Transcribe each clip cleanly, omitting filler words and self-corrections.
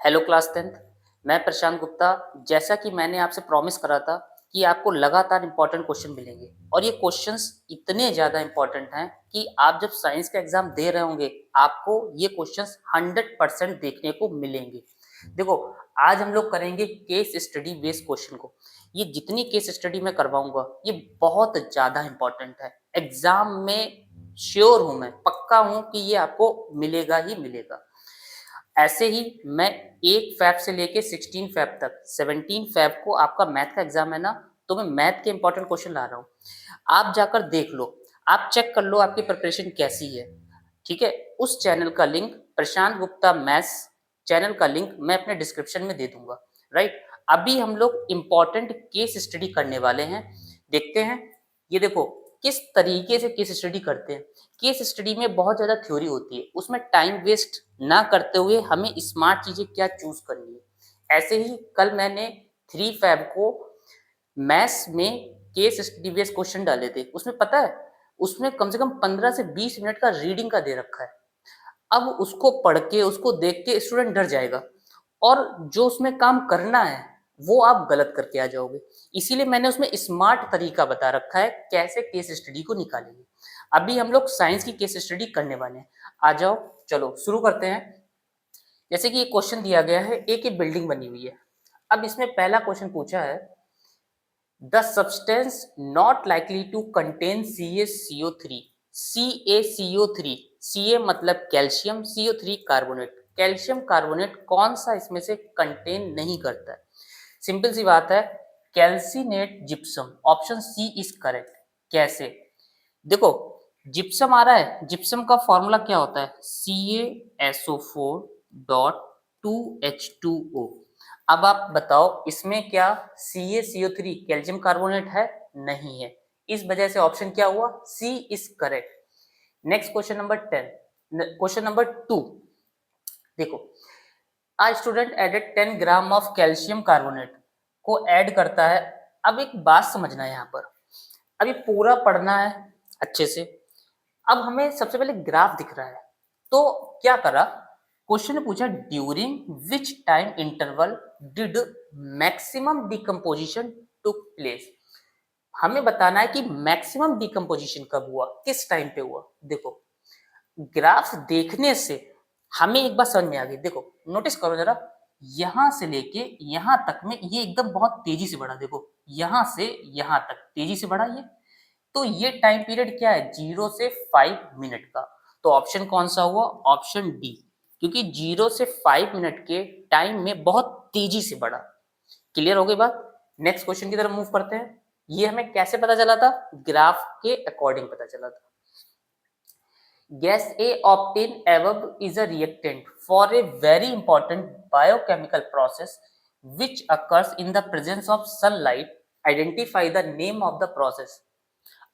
Hello class 10th। मैं प्रशांत गुप्ता। जैसा कि मैंने आपसे प्रॉमिस करा था कि आपको लगातार इंपॉर्टेंट क्वेश्चन मिलेंगे और ये क्वेश्चंस इतने ज़्यादा इंपॉर्टेंट हैं कि आप जब साइंस का एग्जाम दे रहे होंगे आपको ये क्वेश्चंस 100% देखने को मिलेंगे। देखो, आज हम लोग करेंगे केस स्टडी बेस्ड क्वेश्चन को। ये जितनी केस स्टडी मैं करवाऊंगा ये बहुत ज़्यादा इंपॉर्टेंट है। एग्जाम में श्योर हूँ, मैं पक्का हूँ कि ये आपको मिलेगा ही मिलेगा। ऐसे ही मैं 1 फैब से लेके 16 फैब तक, 17 फैब को आपका मैथ का एग्जाम है ना, तो मैं मैथ के इंपॉर्टेंट क्वेश्चन ला रहा हूँ। आप जाकर देख लो, आप चेक कर लो आपकी प्रिपरेशन कैसी है। ठीक है, उस चैनल का लिंक, प्रशांत गुप्ता मैथ्स चैनल का लिंक मैं अपने डिस्क्रिप्शन में दे दूंगा। राइट, अभी हम लोग इंपॉर्टेंट केस स्टडी करने वाले हैं। देखते हैं, ये देखो किस तरीके से केस स्टडी करते हैं। केस स्टडी में बहुत ज़्यादा थ्योरी होती है, उसमें टाइम वेस्ट ना करते हुए हमें स्मार्ट चीज़ें क्या चूज करनी है। ऐसे ही कल मैंने 3 फैब को मैथ्स में केस स्टडी बेस्ड क्वेश्चन डाले थे। उसमें पता है, उसमें कम से कम 15 से 20 मिनट का रीडिंग का दे रखा है। अब उसको पढ़ के, उसको देख के स्टूडेंट डर जाएगा और जो उसमें काम करना है वो आप गलत करके आ जाओगे। इसीलिए मैंने उसमें स्मार्ट तरीका बता रखा है कैसे केस स्टडी को निकालेंगे। अभी हम लोग साइंस की केस स्टडी करने वाले हैं। आ जाओ, चलो शुरू करते हैं। जैसे कि ये क्वेश्चन दिया गया है, एक ही बिल्डिंग बनी हुई है। अब इसमें पहला क्वेश्चन पूछा है, the substance not likely to contain CaCO3। CaCO3, Ca मतलब calcium, CO3 carbonate. Calcium carbonate कौन सा इसमें से कंटेन नहीं करता है? सिंपल सी बात है, calcinate gypsum. Option C is correct. कैसे? देखो, जिप्सम आ रहा है, जिप्सम का फॉर्मूला क्या होता है? CaSO4.2H2O। अब आप बताओ, इसमें क्या CaCO3 कैल्शियम कार्बोनेट है? नहीं है। इस वजह से ऑप्शन क्या हुआ? C is correct. Next question number 10, question number 2। देखो, a student added 10 gram of calcium carbonate को ऐड करता है। अब एक बात समझना है यहाँ पर, अभी पूरा पढ़ना है अच्छे से। अब हमें सबसे पहले ग्राफ दिख रहा है, तो क्या करा, क्वेश्चन ने पूछा during which time interval did maximum decomposition took place. हमें बताना है कि मैक्सिमम डिकम्पोजिशन कब हुआ, किस टाइम पे हुआ। देखो, ग्राफ देखने से हमें एक बात समझ में आ गई। देखो, नोटिस करो जरा, यहां से लेके यहां तक में ये एकदम बहुत तेजी से बढ़ा। देखो, यहां से यहां तक तेजी से बढ़ा ये। तो ये टाइम पीरियड क्या है? 0 से 5 मिनट का। तो ऑप्शन कौन सा हुआ? ऑप्शन डी, क्योंकि 0 से 5 मिनट के टाइम में बहुत तेजी से बढ़ा। क्लियर हो गई बात? नेक्स्ट क्वेश्चन की तरफ मूव करते हैं। ये हमें कैसे पता चला था? ग्राफ के अकॉर्डिंग पता चला था। Gas A obtained above is a reactant for a very important biochemical process which occurs in the presence of sunlight. Identify the name of the process.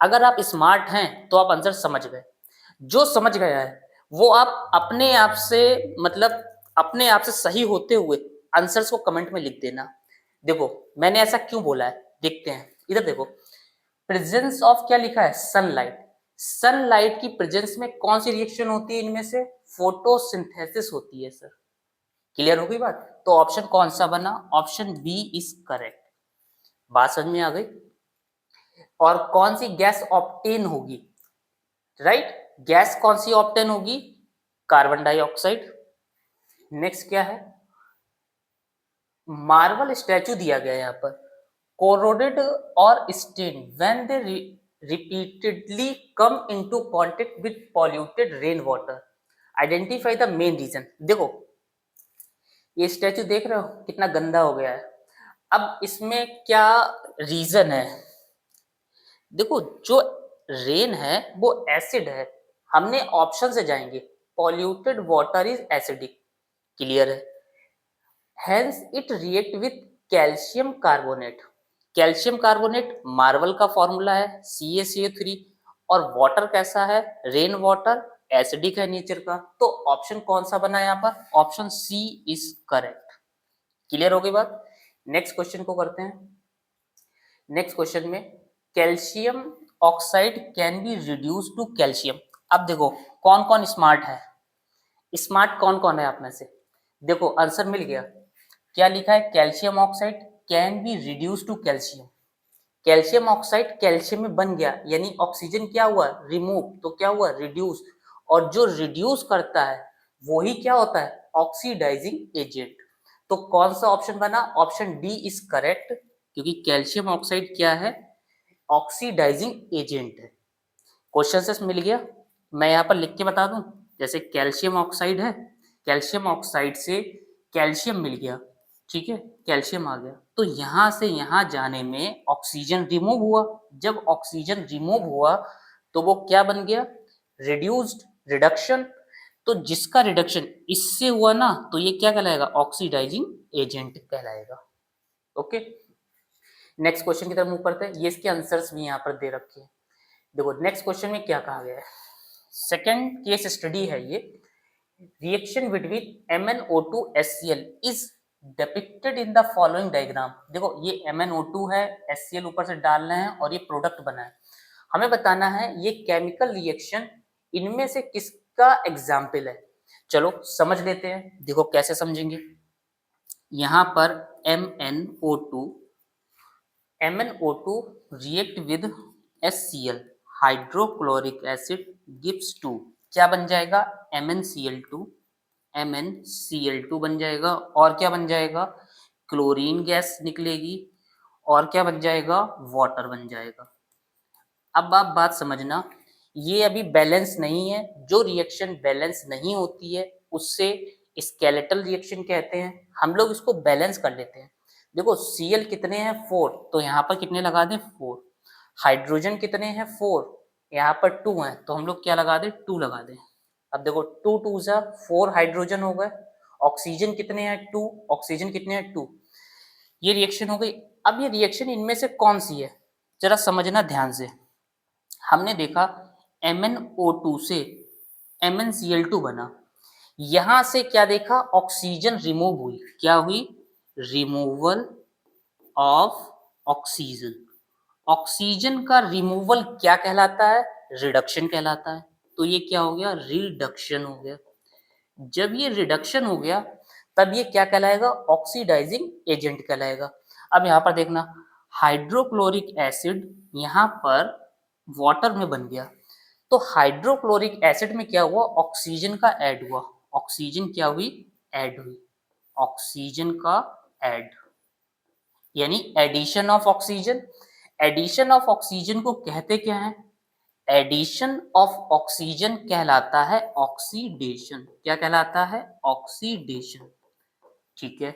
अगर आप स्मार्ट हैं तो आप आंसर समझ गए। जो समझ गया है वो आप अपने आप से, मतलब अपने आप से सही होते हुए आंसर्स को कमेंट में लिख देना। देखो, मैंने ऐसा क्यों बोला है, देखते हैं। इधर देखो, प्रेजेंस ऑफ क्या लिखा है? सनलाइट। सनलाइट की प्रेजेंस में कौन सी रिएक्शन होती है? इनमें से फोटोसिंथेसिस होती है सर। क्लियर हो गई बात? तो ऑप्शन कौन सा बना? Option B is correct. बात समझ में आ गई? और कौन सी गैस ऑप्टेन होगी? राइट, गैस कौन सी ऑप्टेन होगी? Carbon dioxide. नेक्स्ट क्या है? मार्बल स्टैचू दिया गया है यहाँ पर, corroded or stained when they repeatedly come into contact with polluted rainwater. Identify the main reason. देखो, ये स्टैचू देख रहे हो कितना गंदा हो गया है। अब इसमें क्या रीजन है? देखो, जो रेन है वो एसिड है। हमने ऑप्शन से जाएंगे, polluted water is acidic. Clear है? Hence it react with calcium carbonate. Calcium carbonate marble का फॉर्मूला है CaCO3, और वाटर कैसा है? रेन वाटर, एसिडिक है नेचर का। तो ऑप्शन कौन सा बना यहाँ पर? Option C is correct. Clear हो गई बात? नेक्स्ट क्वेश्चन को करते हैं। नेक्स्ट क्वेश्चन में, calcium oxide can be reduce to calcium. अब देखो, कौन कौन स्मार्ट है? स्मार्ट कौन कौन है आप में से? देखो आंसर मिल गया। क्या लिखा है, calcium oxide can be reduce to calcium. Calcium oxide calcium में बन गया, यानी ऑक्सीजन क्या हुआ, रिमूव, तो क्या हुआ, रिड्यूस। और जो रिड्यूस करता है वही क्या होता है, ऑक्सीडाइजिंग एजेंट। तो कौन सा ऑप्शन बना, ऑप्शन डी इज करेक्ट, क्योंकि कैल्शियम ऑक्साइड क्या है, ऑक्सीडाइजिंग एजेंट है। क्वेश्चन से मिल गया। मैं यहाँ पर लिख के बता दूं, जैसे कैल्शियम ऑक्साइड है, कैल्शियम ऑक्साइड से कैल्शियम मिल गया, ठीक है, कैल्शियम आ गया, तो यहाँ से यहाँ जाने में ऑक्सीजन रिमूव हुआ। जब ऑक्सीजन रिमूव हुआ तो वो क्या बन गया, रिड्यूस्ड, रिडक्शन। तो जिसका रिडक्शन इससे हुआ ना, तो ये क्या कहलाएगा, ऑक्सीडाइजिंग एजेंट कहलाएगा। ओके, नेक्स्ट क्वेश्चन की तरफ मूव करते हैं। ये इसके आंसर्स भी यहाँ पर दे रखे हैं। देखो नेक्स्ट क्वेश्चन में क्या कहा गया है, सेकंड केस स्टडी है ये। Reaction between MnO2 HCl is depicted in the following diagram. देखो ये MnO2 है, HCl ऊपर से डाल रहे हैं और ये प्रोडक्ट बना है। हमें बताना है ये केमिकल रिएक्शन इनमें से किसका एग्जाम्पल है। चलो समझ लेते हैं, देखो कैसे समझेंगे। यहाँ पर MnO2 react with HCl, hydrochloric acid gives 2, क्या बन जाएगा, MnCl2 बन जाएगा। और क्या बन जाएगा, क्लोरीन गैस निकलेगी, और क्या बन जाएगा, वाटर बन जाएगा। अब आप बात समझना, ये अभी बैलेंस नहीं है। जो रिएक्शन बैलेंस नहीं होती है उससे स्केलेटल रिएक्शन कहते हैं। हम लोग इसको बैलेंस कर लेते हैं। देखो Cl कितने हैं, 4, तो यहाँ पर कितने लगा दें, 4। हाइड्रोजन कितने हैं, 4, यहाँ पर 2 हैं, तो हम लोग क्या लगा दें, 2 लगा दें। अब देखो 2 2 जा 4 हाइड्रोजन हो गए। ऑक्सीजन कितने हैं, 2, ऑक्सीजन कितने हैं, 2। ये रिएक्शन हो गई। अब ये रिएक्शन इनमें से कौन सी है, जरा समझना ध्यान से। हमने देखा MnO2 से MnCl2 बना, यहां से क्या देखा, ऑक्सीजन रिमूव हुई, क्या हुई, रिमूवल ऑफ ऑक्सीजन। ऑक्सीजन का रिमूवल क्या कहलाता है, रिडक्शन कहलाता है। तो ये क्या हो गया, रिडक्शन हो गया। जब ये रिडक्शन हो गया तब ये क्या कहलाएगा, ऑक्सीडाइजिंग एजेंट कहलाएगा। अब यहाँ पर देखना, हाइड्रोक्लोरिक एसिड यहाँ पर वाटर में बन गया, तो हाइड्रोक्लोरिक एसिड में क्या हुआ, ऑक्सीजन का ऐड हुआ। ऑक्सीजन क्या हुई, ऐड हुई, ऑक्सीजन का ऐड, यानी addition of oxygen. Addition of oxygen को कहते क्या है, एडिशन ऑफ ऑक्सीजन कहलाता है ऑक्सीडेशन। क्या कहलाता है, ऑक्सीडेशन, ठीक है।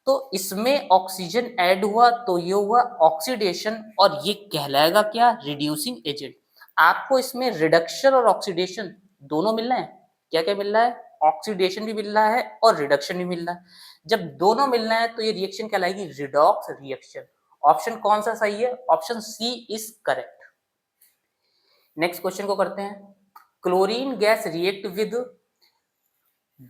तो इसमें ऑक्सीजन ऐड हुआ तो ये हुआ ऑक्सीडेशन, और ये कहलाएगा क्या, रिड्यूसिंग एजेंट। आपको इसमें रिडक्शन और ऑक्सीडेशन दोनों मिल रहे हैं। क्या क्या मिल रहा है, ऑक्सीडेशन भी मिल रहा है और रिडक्शन भी मिल रहा है। जब दोनों मिल रहे हैं तो ये रिएक्शन कहलाएगी रिडॉक्स रिएक्शन। ऑप्शन कौन सा सही है, option C is correct. Next question को करते हैं। Chlorine gas react with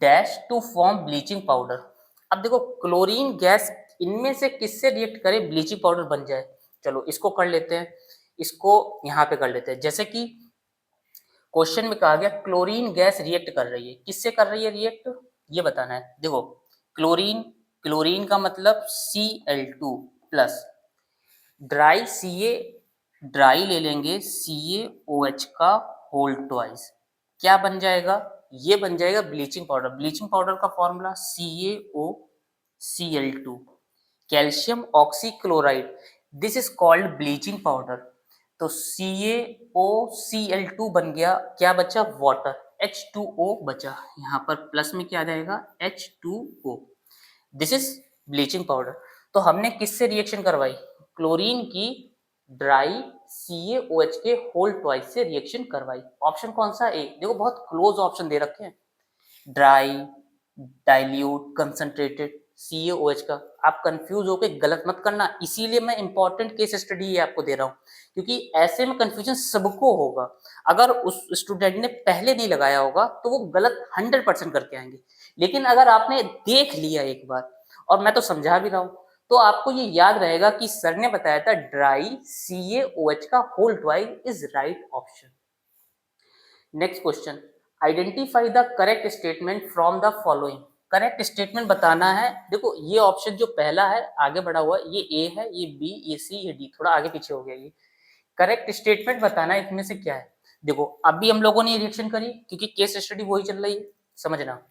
dash to form bleaching powder. अब देखो क्लोरीन गैस इनमें से किससे रिएक्ट करे ब्लीचिंग पाउडर बन जाए। चलो इसको कर लेते हैं, इसको यहाँ पे कर लेते हैं। जैसे कि क्वेश्चन में कहा गया क्लोरीन गैस रिएक्ट कर रही है, किससे कर रही है रिएक्ट, ये बताना है। देखो क्लोरीन, क्लोरीन का मतलब Cl2 plus dry Ca, dry ले लेंगे CaOH का होल ट्वाइस, क्या बन जाएगा, ये बन जाएगा ब्लीचिंग पाउडर। ब्लीचिंग पाउडर का formula CaOCl2, calcium oxychloride, this is called bleaching powder. तो CaOCl2 बन गया, क्या बचा, वाटर, H2O बचा, यहाँ पर प्लस में क्या आ जाएगा, H2O, this is bleaching powder. तो हमने किससे रिएक्शन करवाई, क्लोरीन की ड्राई CaOH के होल ट्वाइस से रिएक्शन करवाई। ऑप्शन कौन सा, ए। देखो बहुत क्लोज ऑप्शन दे रखे हैं, ड्राई, डाइल्यूट, कंसंट्रेटेड, CaOH का। आप कंफ्यूज होकर गलत मत करना, इसीलिए मैं इंपॉर्टेंट केस स्टडी ये आपको दे रहा हूँ, क्योंकि ऐसे में कंफ्यूजन सबको होगा। अगर उस स्टूडेंट ने पहले नहीं लगाया होगा तो वो गलत 100% करके आएंगे, लेकिन अगर आपने देख लिया एक बार, और मैं तो समझा भी रहा हूँ, तो आपको ये याद रहेगा कि सर ने बताया था ड्राई CaOH का whole twice is right option. Next question, identify the correct statement from the following. Correct statement बताना है। देखो ये ऑप्शन जो पहला है आगे बढ़ा हुआ है, ये ए है, ये बी, ये सी, ये डी, थोड़ा आगे पीछे हो गया ये। करेक्ट स्टेटमेंट बताना है इनमें से क्या है। देखो अभी हम लोगों ने रिएक्शन करी क्योंकि केस स्टडी वही चल रही है, समझना।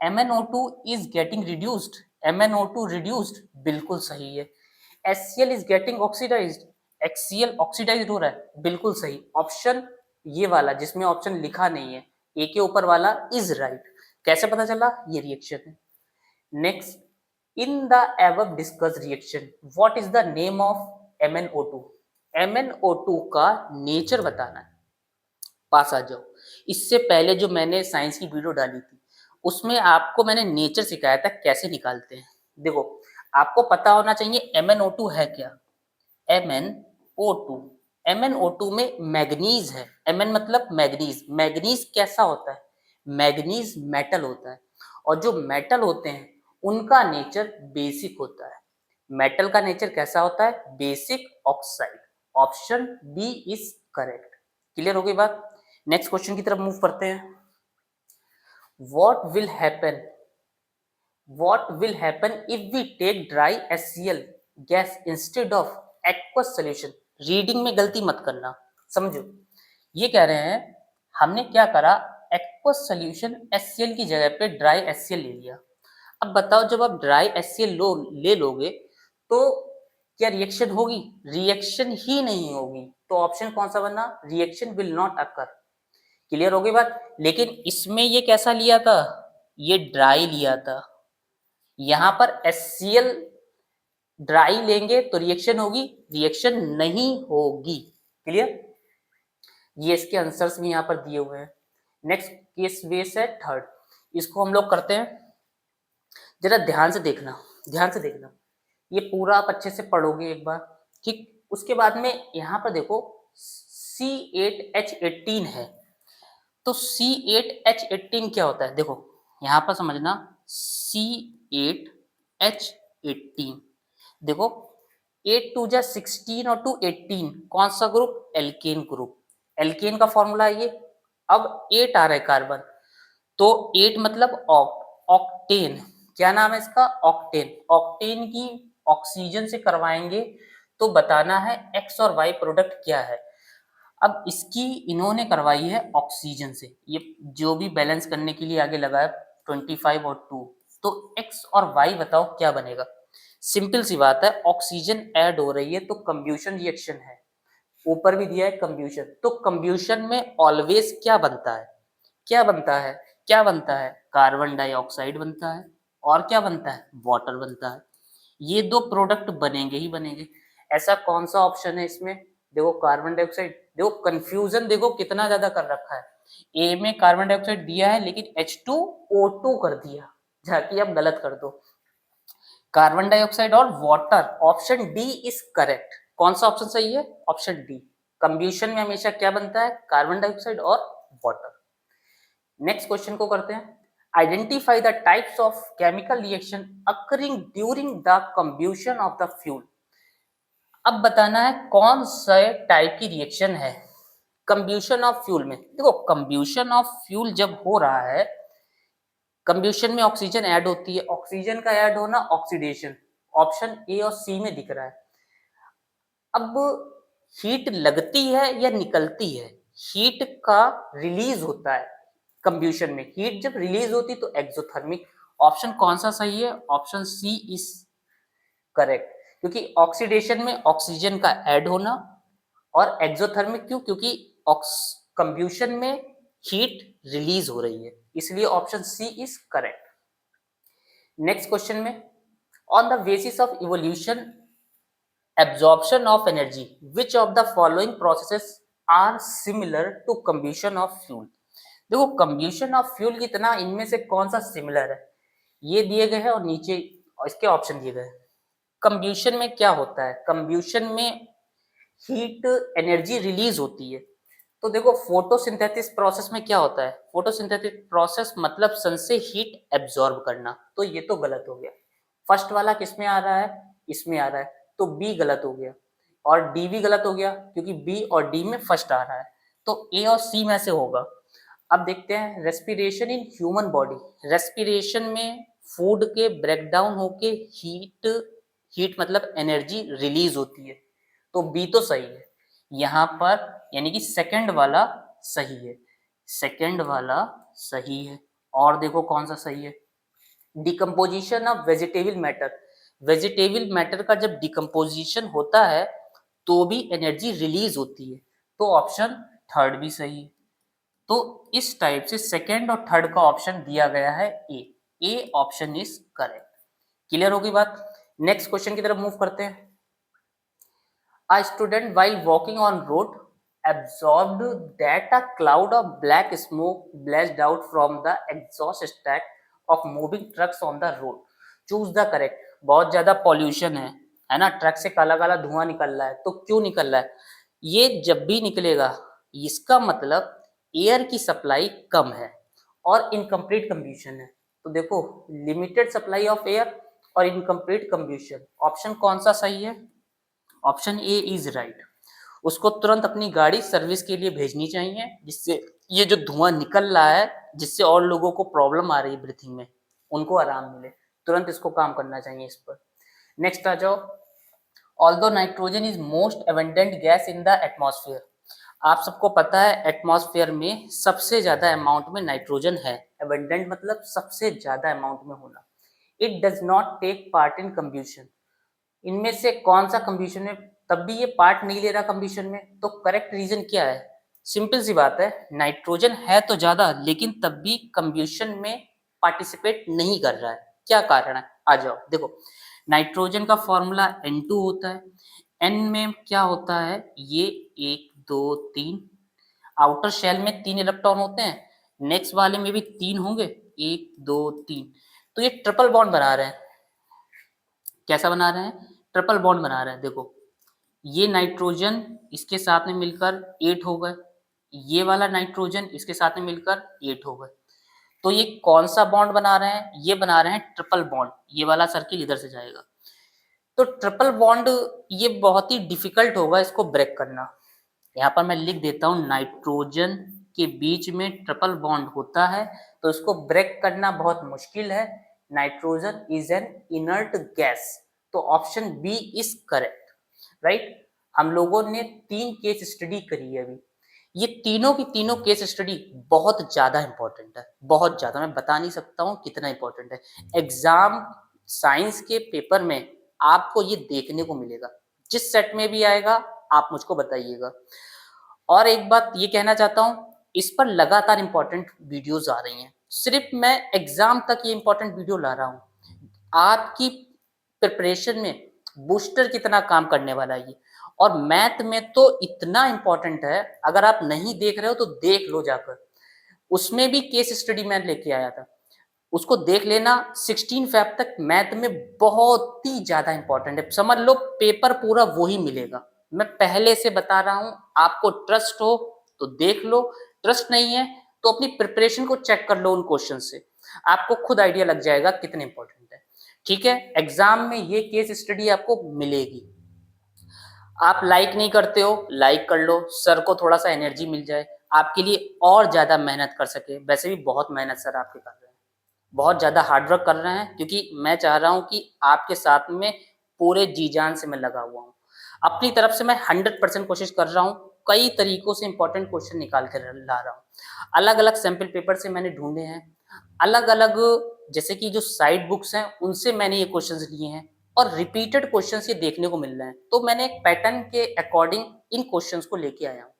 MnO2 is getting reduced, MnO2 reduced, बिल्कुल सही है। HCl is getting oxidized, HCl oxidized हो रहा है, बिल्कुल सही। ऑप्शन ये वाला जिसमें ऑप्शन लिखा नहीं है, ए के ऊपर वाला इज राइट। कैसे पता चला? ये रिएक्शन है। Next, in the above discussed reaction what is the name of MnO2? MnO2 का नेचर बताना है। पास आ जाओ। इससे पहले जो मैंने साइंस की वीडियो डाली थी उसमें आपको मैंने नेचर सिखाया था कैसे निकालते हैं। देखो आपको पता होना चाहिए MnO2 है क्या। MnO2, MnO2 में मैग्नीज है। Mn मतलब मैग्नीज। मैग्नीज कैसा होता है? मैग्नीज मेटल होता है, और जो मेटल होते हैं उनका नेचर बेसिक होता है। मेटल का नेचर कैसा होता है? Basic oxide. Option B is correct. Clear हो गई बात? नेक्स्ट क्वेश्चन की तरफ मूव करते हैं। What will happen? What will happen if we take dry HCl gas instead of aqueous solution? Reading में गलती मत करना, समझो। ये कह रहे हैं हमने क्या करा, aqueous solution HCl की जगह पे dry HCl ले लिया। अब बताओ जब आप dry HCl ले लोगे तो क्या रिएक्शन होगी? रिएक्शन ही नहीं होगी। तो ऑप्शन कौन सा बना? Reaction will not occur. Clear हो गई बात? लेकिन इसमें ये कैसा लिया था? ये ड्राई लिया था। यहां पर HCl ड्राई लेंगे तो रिएक्शन होगी? रिएक्शन नहीं होगी। क्लियर? ये इसके आंसर्स भी यहां पर दिए हुए हैं। नेक्स्ट केस बेस है थर्ड, इसको हम लोग करते हैं। जरा ध्यान से देखना, ध्यान से देखना। ये पूरा आप अच्छे से पढ़ोगे एक बार, ठीक। उसके बाद में यहां पर देखो C8H18 है, तो C8H18 क्या होता है? देखो यहां पर समझना, C8H18, देखो 8 2 जा 16 और 2 18, कौन सा ग्रुप? Alkane group. एल्केन का फॉर्मूला है ये। अब 8 आ रहा है कार्बन, तो 8 मतलब ऑक्टेन। क्या नाम है इसका? ऑक्टेन। ऑक्टेन की ऑक्सीजन से करवाएंगे तो बताना है एक्स और वाई प्रोडक्ट क्या है। अब इसकी इन्होंने करवाई है ऑक्सीजन से, ये जो भी बैलेंस करने के लिए आगे लगा है 25 और 2, तो एक्स और वाई बताओ क्या बनेगा। सिंपल सी बात है, ऑक्सीजन ऐड हो रही है तो कंब्यूशन रिएक्शन है। ऊपर भी दिया है कंब्यूशन, तो कंब्यूशन में ऑलवेज क्या बनता है? क्या बनता है? क्या बनता है? कार्बन डाइऑक्साइड बनता है, और क्या बनता है? वाटर बनता है। ये दो प्रोडक्ट बनेंगे ही बनेंगे। ऐसा कौन सा ऑप्शन है इसमें? देखो कार्बन डाइऑक्साइड। देखो कंफ्यूजन देखो कितना ज्यादा कर रखा है। ए में कार्बन डाइऑक्साइड दिया है लेकिन H2O2 कर दिया, जाके अब गलत कर दो। कार्बन डाइऑक्साइड और water, option D is correct. कौन सा ऑप्शन सही है? Option D. कंब्यूशन में हमेशा क्या बनता है? कार्बन डाइऑक्साइड और वाटर। नेक्स्ट क्वेश्चन को करते हैं। Identify the types of chemical reaction occurring during the combustion of the fuel. अब बताना है कौन सा टाइप की रिएक्शन है कंब्यूशन ऑफ फ्यूल में। देखो कंब्यूशन ऑफ फ्यूल जब हो रहा है, कंब्यूशन में ऑक्सीजन ऐड होती है, ऑक्सीजन का ऐड होना ऑक्सीडेशन। ऑप्शन ए और सी में दिख रहा है। अब हीट लगती है या निकलती है? हीट का रिलीज होता है कंब्यूशन में। हीट जब रिलीज होती तो एक्सोथर्मिक। ऑप्शन कौन सा सही है? ऑप्शन सी इज करेक्ट, क्योंकि ऑक्सीडेशन में ऑक्सीजन का ऐड होना, और एक्सोथर्मिक क्यों? क्योंकि कंब्यूशन में हीट रिलीज हो रही है, इसलिए option C is correct. Next question में, on the basis of evolution absorption of energy which of the following processes are similar to combustion of fuel? देखो combustion of fuel कितना इनमें से कौन सा सिमिलर है, ये दिए गए हैं और नीचे इसके ऑप्शन दिए गए हैं। कंब्यूशन में क्या होता है? कंब्यूशन में हीट एनर्जी रिलीज होती है। तो देखो फोटोसिंथेसिस प्रोसेस में क्या होता है? फोटोसिंथेसिस प्रोसेस मतलब सन से हीट एब्जॉर्ब करना, तो ये तो गलत हो गया। फर्स्ट वाला किस में आ रहा है? इसमें आ रहा है, तो बी गलत हो गया, और डी भी गलत हो गया क्योंकि बी और डी में फर्स्ट आ रहा है, तो ए और सी में से होगा। अब देखते हैं respiration in human body. Respiration में फूड के ब्रेकडाउन होके हीट, हीट मतलब एनर्जी रिलीज होती है। तो बी तो सही है यहाँ पर, यानी कि सेकंड वाला सही है, सेकंड वाला सही है। और देखो कौन सा सही है, decomposition of vegetable matter, vegetable matter का जब डिकम्पोजिशन होता है तो भी एनर्जी रिलीज होती है, तो ऑप्शन थर्ड भी सही है। तो इस टाइप से सेकेंड और थर्ड का ऑप्शन दिया गया है A option is correct. Clear होगी बात। नेक्स्ट क्वेश्चन की तरफ मूव करते हैं। A student while walking on road absorbed that a cloud of black smoke blazed out from the exhaust stack of moving trucks on the road. Choose the correct. बहुत ज्यादा pollution है ना, truck से काला काला धुआं निकल रहा है, तो क्यों निकल रहा है? ये जब भी निकलेगा इसका मतलब एयर की सप्लाई कम है और इनकम्प्लीट कंब्यूशन है। तो देखो लिमिटेड सप्लाई ऑफ एयर और इनकम्प्लीट कंब्यूशन, ऑप्शन कौन सा सही है? Option A is right. उसको तुरंत अपनी गाड़ी सर्विस के लिए भेजनी चाहिए, जिससे ये जो धुआं निकल रहा है, जिससे और लोगों को प्रॉब्लम आ रही है ब्रीथिंग में, उनको आराम मिले, तुरंत इसको काम करना चाहिए इस पर। नेक्स्ट आ जाओ। Although nitrogen is most abundant gas in the atmosphere, आप सबको पता है एटमॉस्फेयर में सबसे ज्यादा अमाउंट में नाइट्रोजन है, एबंडेंट मतलब सबसे ज्यादा अमाउंट में होना। It does not take part in combustion, इनमें से कौन सा कंब्यूशन में, तब भी ये पार्ट नहीं ले रहा कंब्यूशन में, तो करेक्ट रीजन क्या है? सिंपल सी बात है, नाइट्रोजन है तो ज्यादा लेकिन तब भी कंब्यूशन में पार्टिसिपेट नहीं कर रहा है। क्या कारण है? आ जाओ देखो, नाइट्रोजन का फॉर्मूला N2 होता है, N में क्या होता है, ये 1 2 3, आउटर शेल में 3 इलेक्ट्रॉन होते हैं, नेक्स्ट वाले में भी 3 होंगे, 1 2 3, तो ये ट्रिपल बॉन्ड बना रहे हैं। कैसा बना रहे हैं? ट्रिपल बॉन्ड बना रहे हैं। देखो ये नाइट्रोजन इसके साथ में मिलकर 8 हो गए, ये वाला नाइट्रोजन इसके साथ में मिलकर 8 हो गए, तो ये कौन सा बॉन्ड बना रहे हैं? ये बना रहे हैं ट्रिपल बॉन्ड, ये वाला सर्किल इधर से जाएगा। तो ट्रिपल बॉन्ड ये बहुत ही डिफिकल्ट होगा इसको ब्रेक करना। यहाँ पर मैं लिख देता हूँ, नाइट्रोजन के बीच में ट्रिपल बॉन्ड होता है तो इसको ब्रेक करना बहुत मुश्किल है। Nitrogen is an inert gas, तो option B is correct, right. हम लोगों ने 3 केस स्टडी करी है अभी, ये तीनों की तीनों केस स्टडी बहुत ज्यादा इंपॉर्टेंट है, बहुत ज्यादा, मैं बता नहीं सकता हूँ कितना इंपॉर्टेंट है। एग्जाम साइंस के पेपर में आपको ये देखने को मिलेगा, जिस सेट में भी आएगा आप मुझको बताइएगा। और एक बात ये कहना चाहता हूँ, इस पर लगातार इंपॉर्टेंट वीडियोस आ रही हैं, सिर्फ मैं एग्जाम तक ये इंपॉर्टेंट वीडियो ला रहा हूँ, आपकी प्रिपरेशन में बूस्टर कितना काम करने वाला है ये। और मैथ में तो इतना इंपॉर्टेंट है, अगर आप नहीं देख रहे हो तो देख लो जाकर, उसमें भी केस स्टडी मैं लेके आया था, उसको देख लेना। 16 फैब तक मैथ में बहुत ही ज्यादा इंपॉर्टेंट है, समझ लो पेपर पूरा वही मिलेगा। मैं पहले से बता रहा हूं, आपको ट्रस्ट हो तो देख लो, ट्रस्ट नहीं है तो अपनी प्रिपरेशन को चेक कर लो उन क्वेश्चन से, आपको खुद आइडिया लग जाएगा कितने इंपॉर्टेंट है। ठीक है, एग्जाम में ये केस स्टडी आपको मिलेगी। आप लाइक नहीं करते हो, लाइक कर लो, सर को थोड़ा सा एनर्जी मिल जाए, आपके लिए और ज्यादा मेहनत कर सके। वैसे भी बहुत मेहनत सर आपके कर रहे हैं, बहुत ज्यादा हार्डवर्क कर रहे हैं, क्योंकि मैं चाह रहा हूं कि आपके साथ में पूरे जी जान से मैं लगा हुआ हूँ। अपनी तरफ से मैं 100% कोशिश कर रहा हूँ, कई तरीकों से इंपॉर्टेंट क्वेश्चन निकाल कर ला रहा हूँ। अलग अलग सैंपल पेपर से मैंने ढूंढे हैं, अलग अलग जैसे कि जो साइड बुक्स हैं उनसे मैंने ये क्वेश्चंस लिए हैं, और रिपीटेड क्वेश्चंस ये देखने को मिल रहे हैं, तो मैंने एक पैटर्न के अकॉर्डिंग इन क्वेश्चंस को लेके आया हूँ।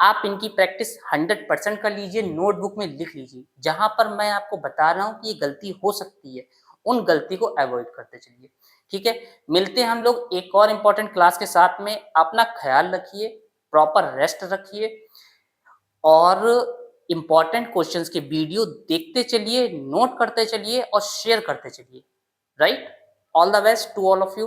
आप इनकी प्रैक्टिस 100% कर लीजिए, नोटबुक में लिख लीजिए, जहां पर मैं आपको बता रहा हूँ कि ये गलती हो सकती है, उन गलती को अवॉइड करते चलिए। ठीक है, मिलते हैं हम लोग एक और इम्पोर्टेंट क्लास के साथ में। अपना ख्याल रखिए, प्रॉपर रेस्ट रखिए, और इम्पॉर्टेंट क्वेश्चंस के वीडियो देखते चलिए, नोट करते चलिए और शेयर करते चलिए, right. All the best to all of you.